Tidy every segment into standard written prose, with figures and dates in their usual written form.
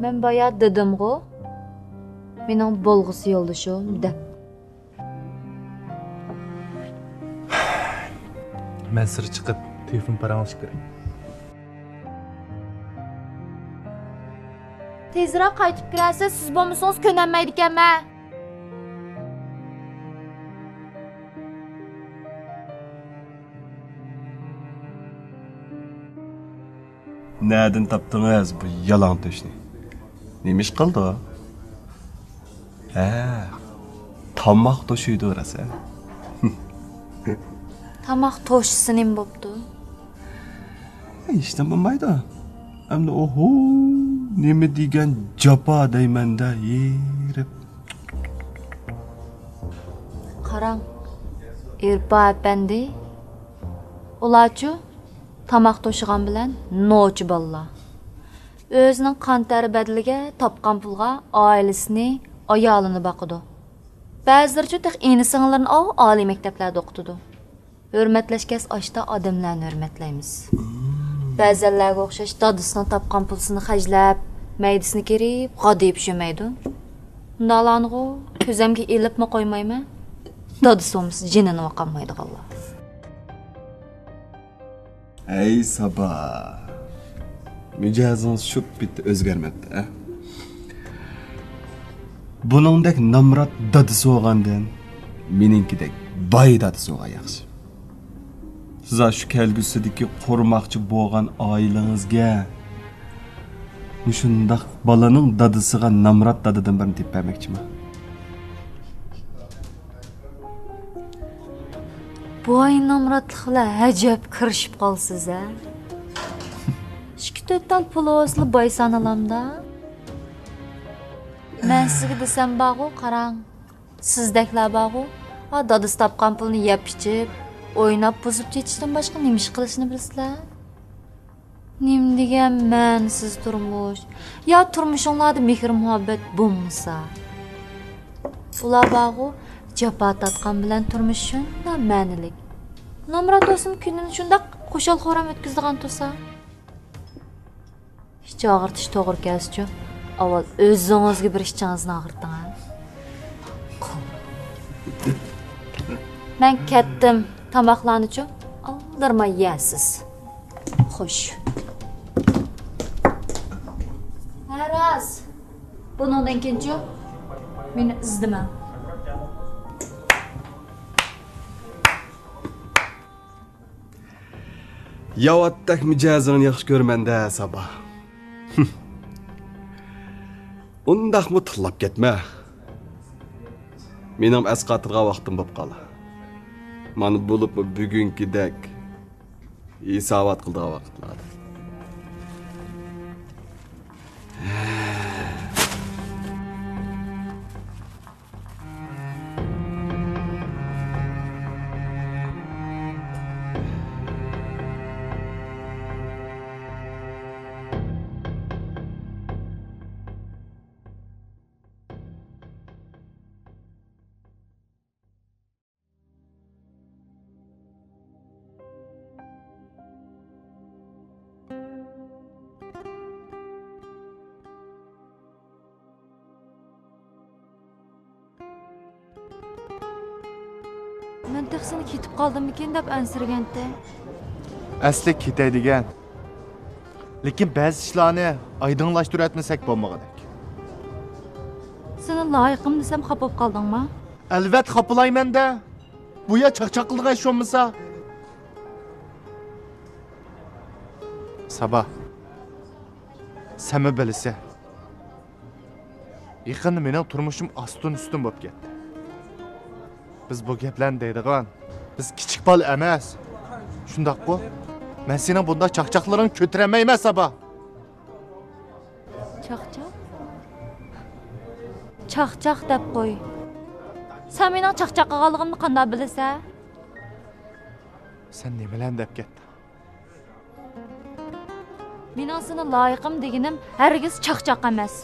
Men bayağı dedim-ku. Mening bo'lg'usi yo'ldoshim deb. Men sir chiqib, telefon parangiz kerak. Tezroq qaytib kirasiz, siz bo'lmasangiz ko'nolmaydi ekanman. Nereden tapdınız bu yalan töşünü? Neymiş kıldı o? Tamak toşuydu orası. Tamaq to'shisi nim bo'pti. İşte bulmaydı. Hem de oho, neme degan japa daymanda yerib. Qarang, Erpa apandi. Ularchu tamaq to'shigan bilan nochi balla. O'zining qon tari badaliga topgan pulga oilasini, ayolini boqidi. Ba'zilarcha tek eni singlarini oliy maktablarda o'qitadi. Hürmetlashgach oshda odamlarni hurmatlaymiz. Ba'zilarga o'xshash dadisini topgan pulsini xajlab, maydisini kerib, g'odib shumaydi. Undalarni ko'zimga elibmi qo'ymayman? Dadisomiz jinini oqamaydi Allah. Ey sabah. Mijazınız şu bitti özgermedi. Buningdek namrat dadısı olgandan meninkidek bay dadısı olgan yaxshi. Siz shu kelgusidagi qo'rmoqchi bo'lgan oilangizga shundaq balaning dadisiga namrat dadidan birini deb bermoqchiman. Bu ay namratlıqlar hajab kirishib qolsiz a. 2-4 tal pul o'sli boy sanalamda. Men sizga desam bag'u qarang. Sizdeklar bag'u, dadis topgan pulni yeb ichib, o'ynab buzib ketishdan boshqa nima ish qilishni bilsizlar? Nim degan men siz turmush, yo turmushinglarda mehr muhabbat bo'lmasa. Ular bag'u japa tatgan bilan turmush shunday ma'nilik. Namrat do'stim kunini shunday qo'shal xo'ram o'tkazdigan tursa. Hiç ağırtış to'g'ri kelsiz-ku. Avval o'zingizga bir ishchingizni og'irting. Men ketdim. Tamoqlarni-chu aldirmay yeysiz. Xo'sh. Haras. Bundan keyin-chu meni izdima. Yavatdak mijazini yaxshi ko'rmanda sabah. Undaq mutlab ketma. Mening asqatirga vaqtim bo'lib qoldi. Mana bo'lib bugünkidek hisobat qildigan vaqtlar. Men taxsini ketib qoldimmikin deb ansirganda. Asli ketaydigan. Lekin ba'zi ishlarni oydinlashtirib etmasak bo'lmaganidek. Seni loyiqim desam xafa bo'lib qoldingmi? Albatta xafalayman-da. Bu ya chaqchaqliga ish bo'lmasa. Sabah. Sami bilsa. Yaqinda mening turmushim ostin-ustin bo'lib ketdi. Biz bu gaplarni deydigan, biz kichik bol emas. Shundaq-ku? Men sening bunda chaqchaqlaring ko'tiramayman sabah. Chaqchaq? Chaqchaq deb qo'y. Sen mening chaqchaq qilganligimni qanday bilasan? Sen nimalar deb ketding? Mening seni loyiqim deganim hargiz chaqchaq emas.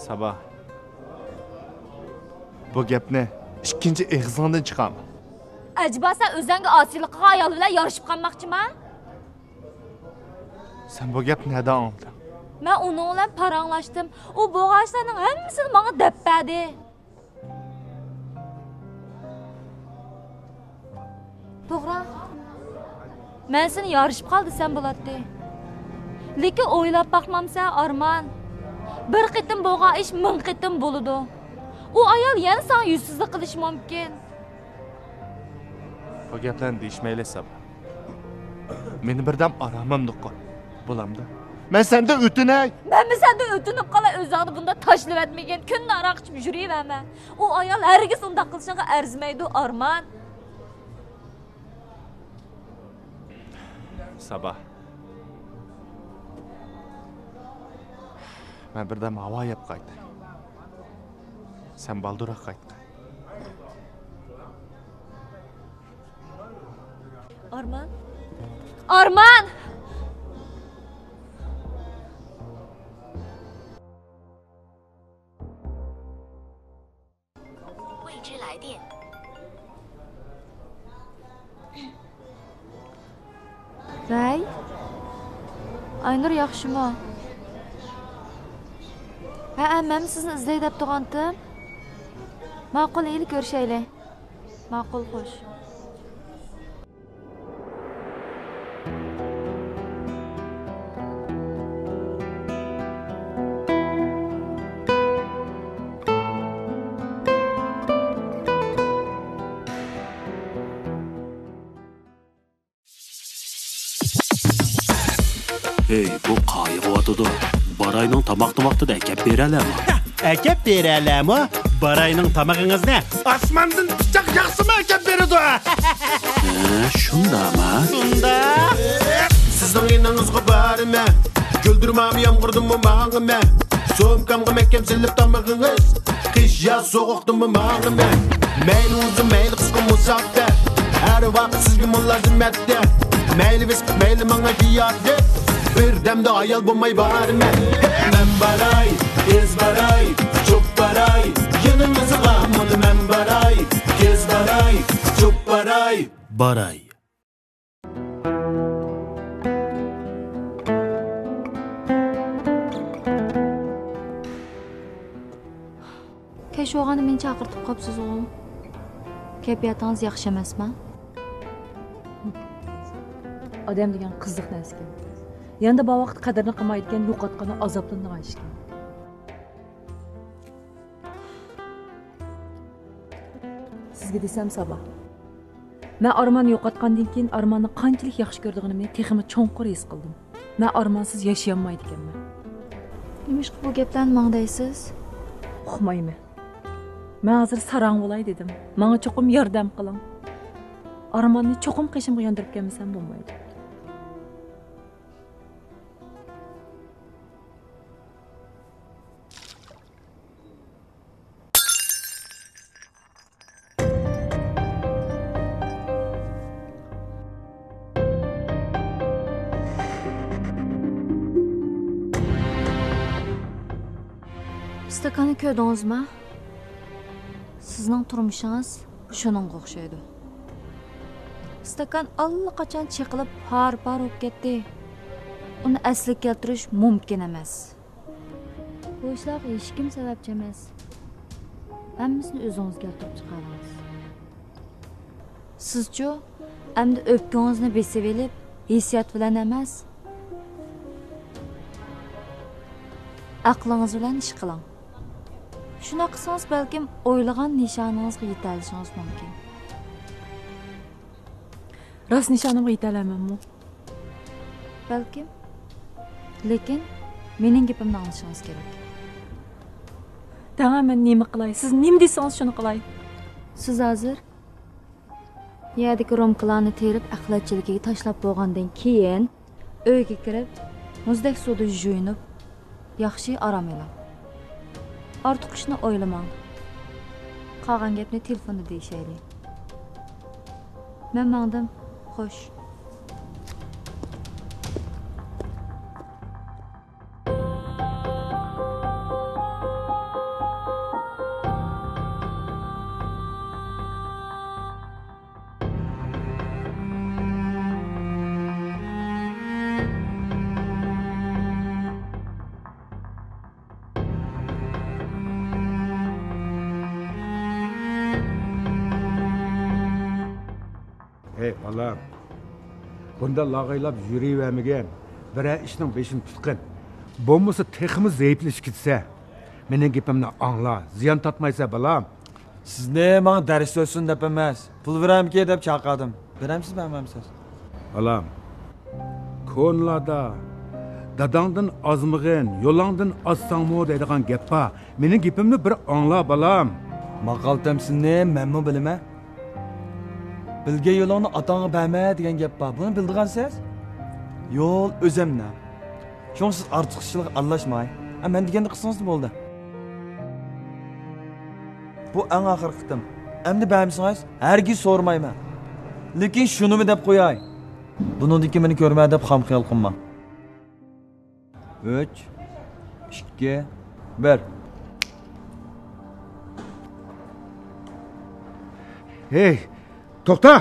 Sabah. Bu gapni ikkinchi eg'zingdan chiqaman. Acaba sen o'zingga osiylikqa ayol bilan yarışib qolmoqchiman? Sen bu gapni neden anladın? Ben onunla paranlaştım. O boğaçlarının hepsini bana deppedi. Doğru. Ben seni yarışıp kaldı sen bulatdı. Lekin oylap bakmamsa Arman. Bir qitim boğa iş ming qitim boludu. O ayol yana sana yüzsüzlük qilish mumkin. Bu gaplarni deyishmayli Sabah. Meni birdam aramimni qo'y. Bo'lamdi. Men senda o'tinay. Ben mi senden ötünüp kala özağını bunda taşlı etmegen künni arak içip yürüyemem. O ayol herkes unda kılışına erzmeydi Arman. Sabah. Men birdam havo yeb qaytay. Sen balduroq qaytqa. Arman? Arman! 未知来电， Ray? Aynur yaxshimi? Ha, men sizni izlay deb turgandim. Ma'qul, eli ko'rishaylik. Ma'qul, xo'sh. Ey, bu qayıqıvatıdı. Barayның tamaq-tumaqtıda әкеп берәләме? Әкеп берәләме? Барайның тамағыңыз не? Асмандан пычақ жақсымы әкеп береді? Şundama. Сонда? Сіздің еніңізгі бары ма? Күлдірмам ямғырдың мұ маңы ма? Сомкамғы мәккем сіліп тамағыңыз? Қиш жаз соғықтың мұ маңы ма? Мәйлі ұзы мәйлі қысқы мұсақты. Әр вақыт сізге мұллазым әтті. Мәйлі весіп мәйлі маңа киятты. Bir demde ayal bulmay bari men. Men baray, kez baray, çok baray. Yanınızı gamını men baray, kez baray, çok baray. Baray. Keş oğanı meni chaqirtib qopsiz o'g'lim. Kayfiyatingiz yaxshi emasmi? Odam degan qiziq narsa ekan. Yanda bu vaqt qadrini qilmayotgan yo'qotgani azoblangan ish ekan. Sizga desam Sabah. Men Armanni yo'qotgandan keyin Armanni qanchalik yaxshi ko'rganimni texmi cho'nqur his qildim. Men Armansiz yashayolmaydi ekanman. Nima ish qilib bu gaplarni mangdaysiz? Uqmayman. Men hozir sarang bo'lay dedim. Menga cho'qim yordam qiling. Armanni cho'qim qishimga yondirib kelmasam bo'lmaydi. Stakani ko'rdingizmi? Sizning turmushingiz shuningga o'xshaydi. Stakan allaqachon chiqilib har-par bo'lib ketdi. Uni asliga keltirish mumkin emas. Bu ishlar hech kim sababchi emas. Hammasini o'zingiz keltirib chiqardingiz. Sizchu endi o'pkangizni besib olib, hissiyot bilan emas, aqlingiz bilan ish qiling. Shuna qilsangiz balkim o'ylagan nishoningizga yeta olishingiz mumkin. Rost nishonimga yeta olamanmi? Balkim. Lekin mening gapimni anglashingiz kerak. Tamam, men nima qilay? Siz nima desangiz shuni qilay. Siz hozir yerdagi romkalarni terib aqlatchiligiga tashlab bo'lgandan keyin uyga kirib, muzdek suvda yuyinib, yaxshi orom oling. Ortiq ishni o'ylamang. Qolgan gapni telefonda deyishaylik. Men mangdim, xo'sh. Hey balam. Bunda lağaylab yürüyvermegen, birə işning beşini tutqin. Bo'lmasa teximiz zayıflashib ketsa, mening gapimni angla, ziyon tatmaysa balam. Sizni menga dars o'tsin deb emas, pul beramki deb chaqirdim. Beramsiz, bermamsiz? Balam. Ko'nlarda dadangdan ozmig'in, yo'lingdan ozsangmi deydigan gap bor. Mening gapimni bir angla balam. Maqaltam sizni menmi bilaman. Bilgan yo'lingni otangga berma degan gap bor. Buni bildigansiz? Yo'l o'zimni. Şoň siz artykçylyk aralashmay. Men degende qilsangiz bo'ldi. Bu eng oxirgi qitim. Endi bermisiz? Hergiz so'ramayman. Lekin shunimi deb qo'yay. Buningdiki meni ko'rma deb ham xiyol qilma. 3 2 1 Hey, to'xta!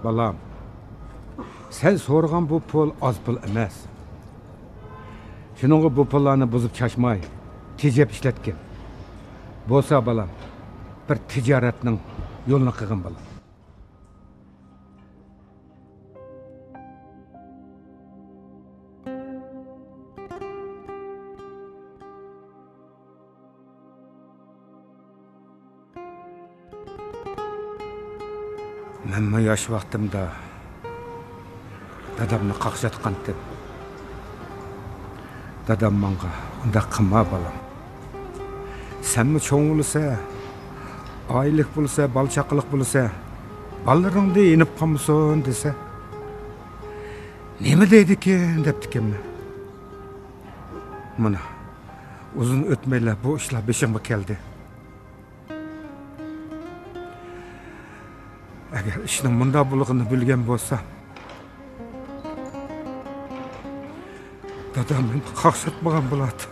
Balam, sen so'ragan bu pul az pul emas. Shuningga bu pullarni buzib chashmay, tejab ishlatgan. Bo'lsa balam, bir tijoratning yo'lini qilgan balam. Menmi yosh vaqtimda dadamni qaqshatqandim. Dadam menga unda qilma balam. Senmi cho'ng bo'lsa, oylik bo'lsa, balchaqiliq bo'lsa, ballaringda yenib qolmasin desa. Nima deydi-ekan debdikanman. Mana uzun o'tmaylar bu ishlar beshimga keldi. Agar ishning bunda bo'lganini bilgan bo'lsam, dadam meni qaqshatmagan bo'ladi.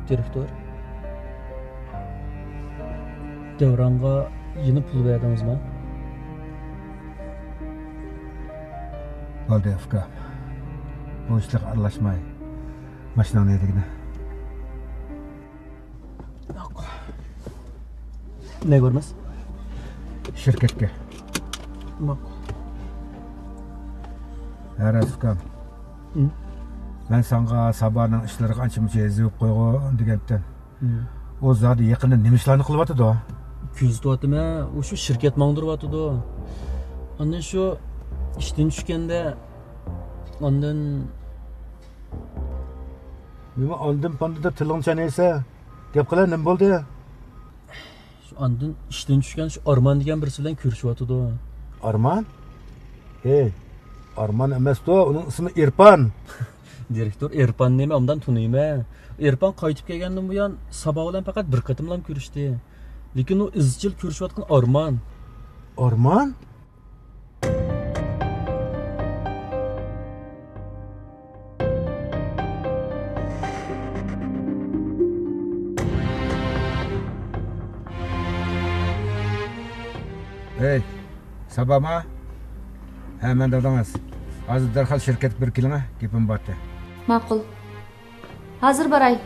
Direktör. Devranға yeni pul verdiniz mi? Oldu Afka. Bu işler aralashmay. Mashinani edigini. Ne görmez? Şirketga. Ma'qul. Afka. Ben sana sabahın işleri qancha ezib qo'ygan degandan. O zodi yaqinda nima ishlarni qilyapti da? Kuzatyaptimi? O'sha shirkat mangdiryapti. Ondan shu ishdan tushganda ondan nima ondan pandada tiling chanaysa, gap qilar nima bo'ldi? Shu ondan ishdan tushgan shu Arman degan birisi bilan ko'rishyapti. Arman? Hey, Arman emas-da, uning ismi Irfan. Direktör Erpan nima ondan tunuyman. Erpan qaytib kelgandan buyon Sabah bilan faqat bir qatimlam ko'rishdi. Lekin u izchil ko'rishayotgan Arman. Arman? Hey, Sabahma? Hemen dadamaz. Hozir darhol shirkat bir kelma, gapim bordi. Ma'qul. Hozir boray.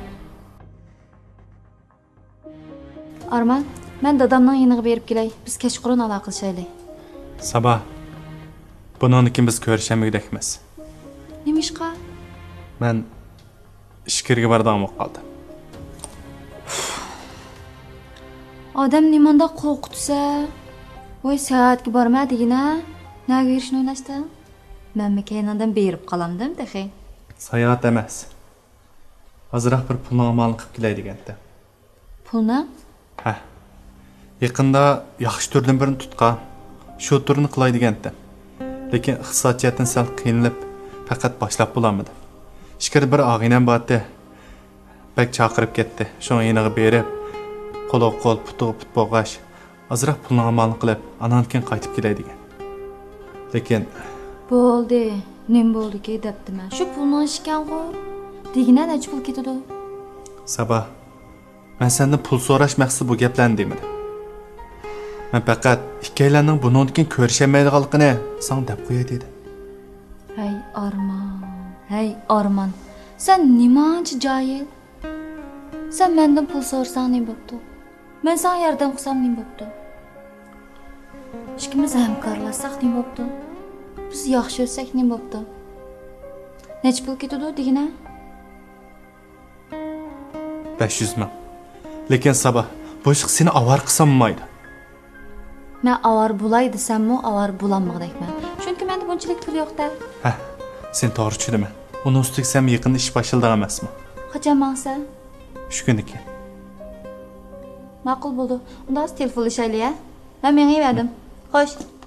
Arman, men dadamning yeniga berib kelay. Biz kechqurun aloqalashaylik. Sabah. Buningni biz ko'rishamagdekmiz. Nima ishqa? Men ishkirga bordim qoldi. Odam nimanda qo'rqitsa, voy saatga borma degina, nega yurishni o'ylashdi? Mənmi kaynandan berib qalamdım dəxi. Sayohat emas. Azroq bir pulni amalni qilib kelay deganda. Pulni? Ha. Yaqinda yaxshi turdan birini tutqan. Shu turni qilay deganda. Lekin iqtisodiyatdan sal qiynalib, faqat boshlab bo'lolmadi. Ishkir bir og'inam bordi. Bak chaqirib ketdi. Shunga yeniga berib, qo'l put bo'g'ash. Azroq pulni amalni qilib, anankin qaytib kelay degan. Lekin Bo'ldi. Nim bo'ldi ki debdi men. Shu pulni ishkan-ku. Degina necha pul ketadi? Sabah, men sendan pul so'rash maqsadi bu gaplarni demadim. Men faqat ikkalanning bundan keyin ko'rishamaydiganligini sen deb qo'yay dedim. Hey Arman. Sen nimancha jahil? Sen mendan pul so'rasang ne bo'pti? Men sana yordam qilsam ne bo'pti? Ikkimiz hamkorlashsak ne bo'pti? Biz yaxshi o'tsak ne bo'pti? Necha pul ketadi degina? 500 ming. Lekin Sabah, bu ish seni avar qilsammaydi. Men avar bo'lay desammi, avar bo'lanmoqdakman. Chunki menda bunchalik pul yo'q-da. Ha, sen to'g'ri tushunma. Uni ustiga sen yaqinda ish boshladi emasmi? Qachon maqsa? Shu kuniki. Ma'qul bo'ldi. Unda telefonlashaylik-a. Men menga verdim. Xo'sh.